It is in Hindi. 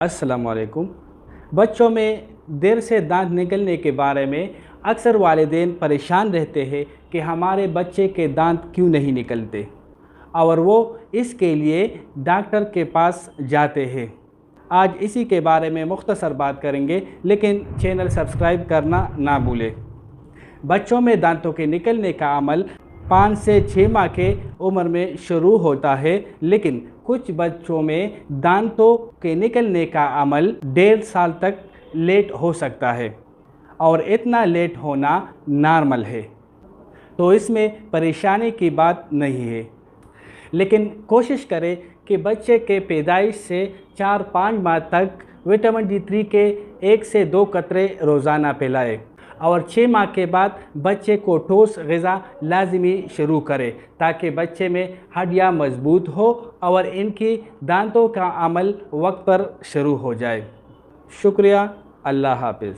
अस्सलाम वालेकुम। बच्चों में देर से दांत निकलने के बारे में अक्सर वालिदैन परेशान रहते हैं कि हमारे बच्चे के दांत क्यों नहीं निकलते और वो इसके लिए डॉक्टर के पास जाते हैं। आज इसी के बारे में मुख्तसर बात करेंगे, लेकिन चैनल सब्सक्राइब करना ना भूलें। बच्चों में दांतों के निकलने का अमल 5 से 6 माह के उम्र में शुरू होता है, लेकिन कुछ बच्चों में दांतों के निकलने का अमल 1.5 साल तक लेट हो सकता है और इतना लेट होना नॉर्मल है, तो इसमें परेशानी की बात नहीं है। लेकिन कोशिश करें कि बच्चे के पैदाइश से 4-5 माह तक विटामिन D3 के 1 से 2 कतरे रोज़ाना पिलाएं और 6 माह के बाद बच्चे को ठोस ग़िज़ा लाज़मी शुरू करें ताकि बच्चे में हड्डियाँ मज़बूत हो और इनकी दांतों का अमल वक्त पर शुरू हो जाए। शुक्रिया। अल्लाह हाफ़िज़।